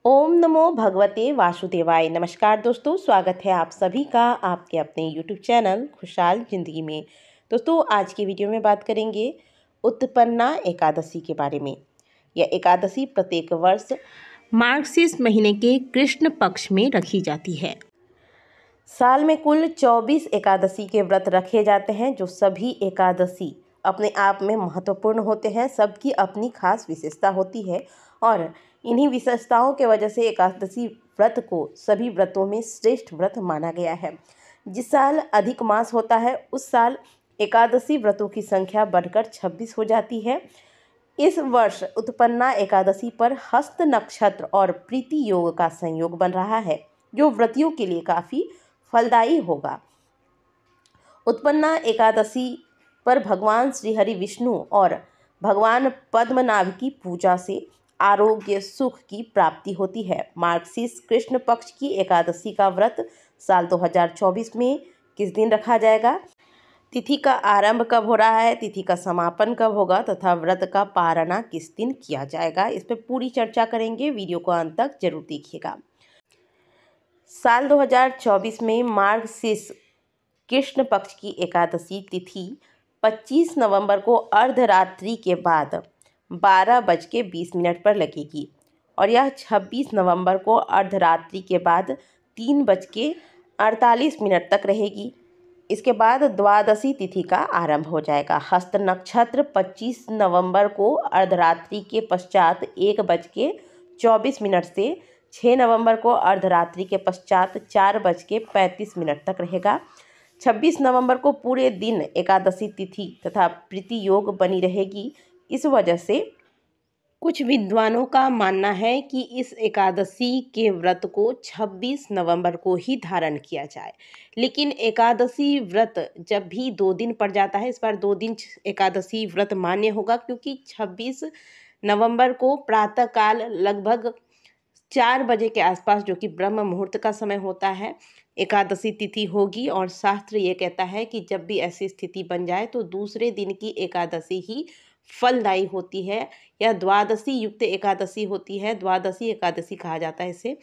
ओम नमो भगवते वासुदेवाय। नमस्कार दोस्तों, स्वागत है आप सभी का आपके अपने यूट्यूब चैनल खुशहाल ज़िंदगी में। दोस्तों, आज की वीडियो में बात करेंगे उत्पन्ना एकादशी के बारे में। यह एकादशी प्रत्येक वर्ष मार्गशीर्ष महीने के कृष्ण पक्ष में रखी जाती है। साल में कुल 24 एकादशी के व्रत रखे जाते हैं, जो सभी एकादशी अपने आप में महत्वपूर्ण होते हैं। सबकी अपनी खास विशेषता होती है और इन्हीं विशेषताओं के वजह से एकादशी व्रत को सभी व्रतों में श्रेष्ठ व्रत माना गया है। जिस साल अधिक मास होता है उस साल एकादशी व्रतों की संख्या बढ़कर 26 हो जाती है। इस वर्ष उत्पन्ना एकादशी पर हस्त नक्षत्र और प्रीति योग का संयोग बन रहा है, जो व्रतियों के लिए काफ़ी फलदायी होगा। उत्पन्ना एकादशी पर भगवान श्री हरि विष्णु और भगवान पद्मनाभ की पूजा से आरोग्य सुख की प्राप्ति होती है। मार्गशीर्ष कृष्ण पक्ष की एकादशी का व्रत साल 2024 में किस दिन रखा जाएगा, तिथि का आरंभ कब हो रहा है, तिथि का समापन कब होगा तथा व्रत का पारणा किस दिन किया जाएगा, इस पर पूरी चर्चा करेंगे। वीडियो को अंत तक जरूर देखिएगा। साल 2024 में मार्गशीर्ष कृष्ण पक्ष की एकादशी तिथि 25 नवंबर को अर्धरात्रि के बाद 12:20 पर लगेगी और यह 26 नवंबर को अर्धरात्रि के बाद 3:48 तक रहेगी। इसके बाद द्वादशी तिथि का आरंभ हो जाएगा। हस्त नक्षत्र 25 नवंबर को अर्धरात्रि के पश्चात 1:24 से 6 नवंबर को अर्धरात्रि के पश्चात 4:35 तक रहेगा। 26 नवंबर को पूरे दिन एकादशी तिथि तथा प्रीति योग बनी रहेगी। इस वजह से कुछ विद्वानों का मानना है कि इस एकादशी के व्रत को 26 नवंबर को ही धारण किया जाए। लेकिन एकादशी व्रत जब भी 2 दिन पड़ जाता है, इस बार 2 दिन एकादशी व्रत मान्य होगा, क्योंकि 26 नवंबर को प्रातःकाल लगभग 4 बजे के आसपास, जो कि ब्रह्म मुहूर्त का समय होता है, एकादशी तिथि होगी। और शास्त्र ये कहता है कि जब भी ऐसी स्थिति बन जाए तो दूसरे दिन की एकादशी ही फलदायी होती है। यह द्वादशी युक्त एकादशी होती है, द्वादशी एकादशी कहा जाता है इसे।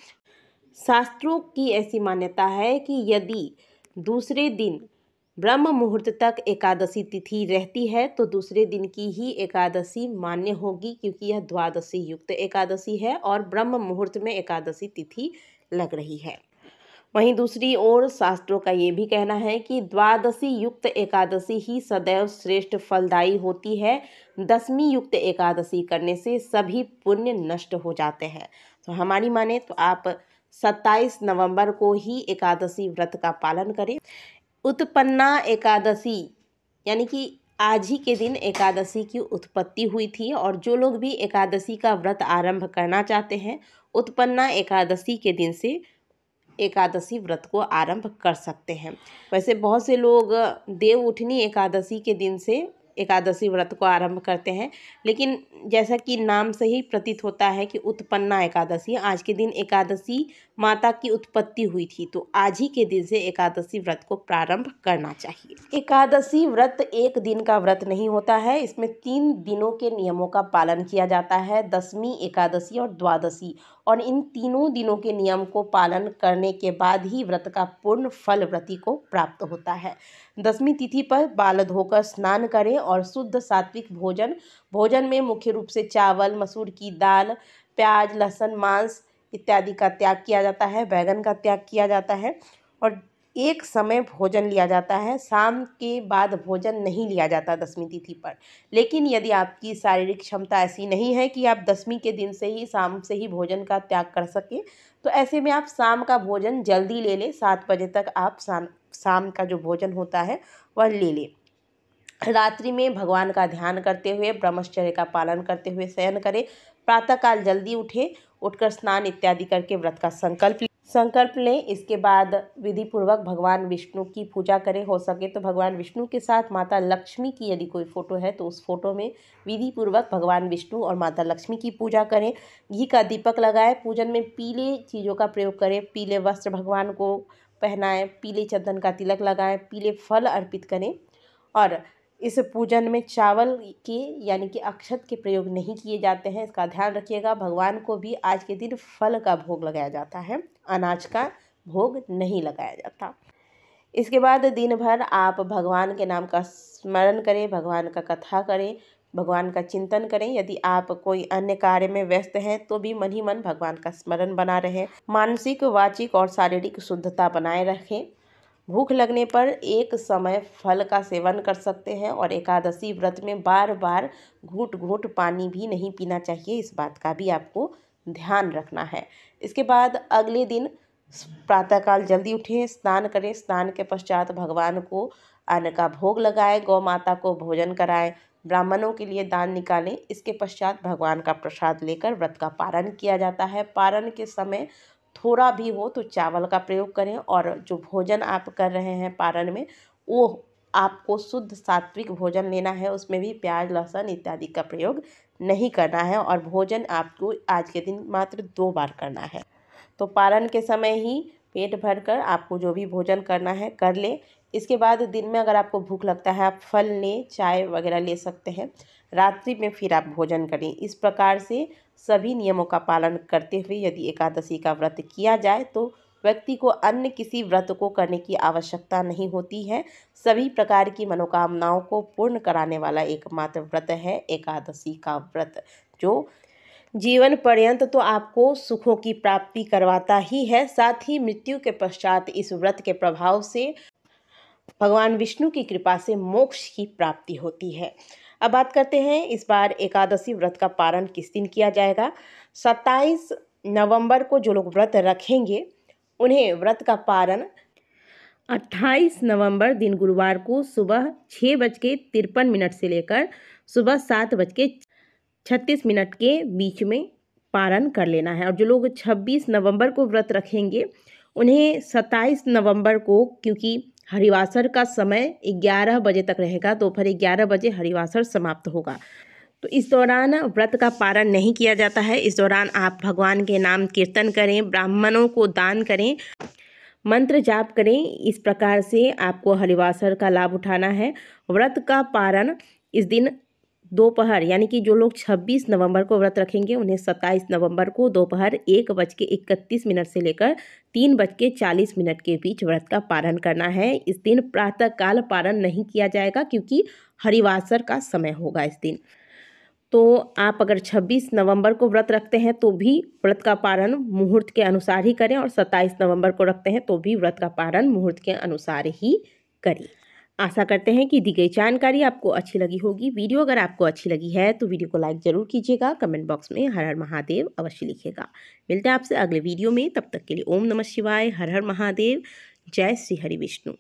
शास्त्रों की ऐसी मान्यता है कि यदि दूसरे दिन ब्रह्म मुहूर्त तक एकादशी तिथि रहती है तो दूसरे दिन की ही एकादशी मान्य होगी, क्योंकि यह द्वादशी युक्त एकादशी है और ब्रह्म मुहूर्त में एकादशी तिथि लग रही है। वहीं दूसरी ओर शास्त्रों का ये भी कहना है कि द्वादशी युक्त एकादशी ही सदैव श्रेष्ठ फलदायी होती है। दशमी युक्त एकादशी करने से सभी पुण्य नष्ट हो जाते हैं। तो हमारी माने तो आप 27 नवंबर को ही एकादशी व्रत का पालन करें। उत्पन्ना एकादशी यानी कि आज ही के दिन एकादशी की उत्पत्ति हुई थी और जो लोग भी एकादशी का व्रत आरंभ करना चाहते हैं, उत्पन्ना एकादशी के दिन से एकादशी व्रत को आरंभ कर सकते हैं। वैसे बहुत से लोग देव उठनी एकादशी के दिन से एकादशी व्रत को आरंभ करते हैं, लेकिन जैसा कि नाम से ही प्रतीत होता है कि उत्पन्ना एकादशी, आज के दिन एकादशी माता की उत्पत्ति हुई थी, तो आज ही के दिन से एकादशी व्रत को प्रारंभ करना चाहिए। एकादशी व्रत एक दिन का व्रत नहीं होता है, इसमें 3 दिनों के नियमों का पालन किया जाता है, दशमी, एकादशी और द्वादशी। और इन तीनों दिनों के नियम को पालन करने के बाद ही व्रत का पूर्ण फल व्रती को प्राप्त होता है। दशमी तिथि पर बाल धोकर स्नान करें और शुद्ध सात्विक भोजन में मुख्य रूप से चावल, मसूर की दाल, प्याज, लहसुन, मांस इत्यादि का त्याग किया जाता है, बैगन का त्याग किया जाता है और एक समय भोजन लिया जाता है। शाम के बाद भोजन नहीं लिया जाता दशमी तिथि पर। लेकिन यदि आपकी शारीरिक क्षमता ऐसी नहीं है कि आप दशमी के दिन से ही शाम से ही भोजन का त्याग कर सकें, तो ऐसे में आप शाम का भोजन जल्दी ले लें। 7 बजे तक आप शाम का जो भोजन होता है वह ले लें। रात्रि में भगवान का ध्यान करते हुए, ब्रह्मचर्य का पालन करते हुए शयन करें। प्रातःकाल जल्दी उठें, उठकर स्नान इत्यादि करके व्रत का संकल्प लें। इसके बाद विधि पूर्वक भगवान विष्णु की पूजा करें। हो सके तो भगवान विष्णु के साथ माता लक्ष्मी की यदि कोई फ़ोटो है तो उस फोटो में विधि पूर्वक भगवान विष्णु और माता लक्ष्मी की पूजा करें। घी का दीपक लगाएं। पूजन में पीले चीज़ों का प्रयोग करें। पीले वस्त्र भगवान को पहनाएं, पीले चंदन का तिलक लगाएं, पीले फल अर्पित करें और इस पूजन में चावल के यानी कि अक्षत के प्रयोग नहीं किए जाते हैं, इसका ध्यान रखिएगा। भगवान को भी आज के दिन फल का भोग लगाया जाता है, अनाज का भोग नहीं लगाया जाता। इसके बाद दिन भर आप भगवान के नाम का स्मरण करें, भगवान का कथा करें, भगवान का चिंतन करें। यदि आप कोई अन्य कार्य में व्यस्त हैं तो भी मन ही मन भगवान का स्मरण बना रहें। मानसिक, वाचिक और शारीरिक शुद्धता बनाए रखें। भूख लगने पर एक समय फल का सेवन कर सकते हैं और एकादशी व्रत में बार बार घूंट घूंट पानी भी नहीं पीना चाहिए, इस बात का भी आपको ध्यान रखना है। इसके बाद अगले दिन प्रातःकाल जल्दी उठें, स्नान करें, स्नान के पश्चात भगवान को अन्न का भोग लगाएं, गौ माता को भोजन कराएं, ब्राह्मणों के लिए दान निकालें। इसके पश्चात भगवान का प्रसाद लेकर व्रत का पारण किया जाता है। पारण के समय थोड़ा भी हो तो चावल का प्रयोग करें और जो भोजन आप कर रहे हैं पारण में, वो आपको शुद्ध सात्विक भोजन लेना है, उसमें भी प्याज, लहसुन इत्यादि का प्रयोग नहीं करना है और भोजन आपको आज के दिन मात्र 2 बार करना है। तो पारण के समय ही पेट भरकर आपको जो भी भोजन करना है कर ले। इसके बाद दिन में अगर आपको भूख लगता है आप फल लें, चाय वगैरह ले सकते हैं। रात्रि में फिर आप भोजन करें। इस प्रकार से सभी नियमों का पालन करते हुए यदि एकादशी का व्रत किया जाए तो व्यक्ति को अन्य किसी व्रत को करने की आवश्यकता नहीं होती है। सभी प्रकार की मनोकामनाओं को पूर्ण कराने वाला एकमात्र व्रत है एकादशी का व्रत, जो जीवन पर्यंत तो आपको सुखों की प्राप्ति करवाता ही है, साथ ही मृत्यु के पश्चात इस व्रत के प्रभाव से भगवान विष्णु की कृपा से मोक्ष की प्राप्ति होती है। अब बात करते हैं इस बार एकादशी व्रत का पारण किस दिन किया जाएगा। 27 नवंबर को जो लोग व्रत रखेंगे उन्हें व्रत का पारण 28 नवंबर दिन गुरुवार को सुबह 6:53 से लेकर सुबह 7:36 के बीच में पारण कर लेना है। और जो लोग 26 नवंबर को व्रत रखेंगे उन्हें 27 नवंबर को, क्योंकि हरिवासर का समय 11 बजे तक रहेगा, दोपहर 11 बजे हरिवासर समाप्त होगा, तो इस दौरान व्रत का पारण नहीं किया जाता है। इस दौरान आप भगवान के नाम कीर्तन करें, ब्राह्मणों को दान करें, मंत्र जाप करें। इस प्रकार से आपको हरिवासर का लाभ उठाना है। व्रत का पारण इस दिन दोपहर, यानी कि जो लोग 26 नवंबर को व्रत रखेंगे उन्हें 27 नवंबर को दोपहर 1:31 से लेकर 3:40 के बीच व्रत का पारण करना है। इस दिन प्रातःकाल पारण नहीं किया जाएगा क्योंकि हरिवासर का समय होगा इस दिन। तो आप अगर 26 नवंबर को व्रत रखते हैं तो भी व्रत का पारण मुहूर्त के अनुसार ही करें और 27 नवंबर को रखते हैं तो भी व्रत का पारण मुहूर्त के अनुसार ही करें। आशा करते हैं कि दी गई जानकारी आपको अच्छी लगी होगी। वीडियो अगर आपको अच्छी लगी है तो वीडियो को लाइक ज़रूर कीजिएगा, कमेंट बॉक्स में हर हर महादेव अवश्य लिखिएगा। मिलते हैं आपसे अगले वीडियो में, तब तक के लिए ओम नमः शिवाय, हर हर महादेव, जय श्री हरि विष्णु।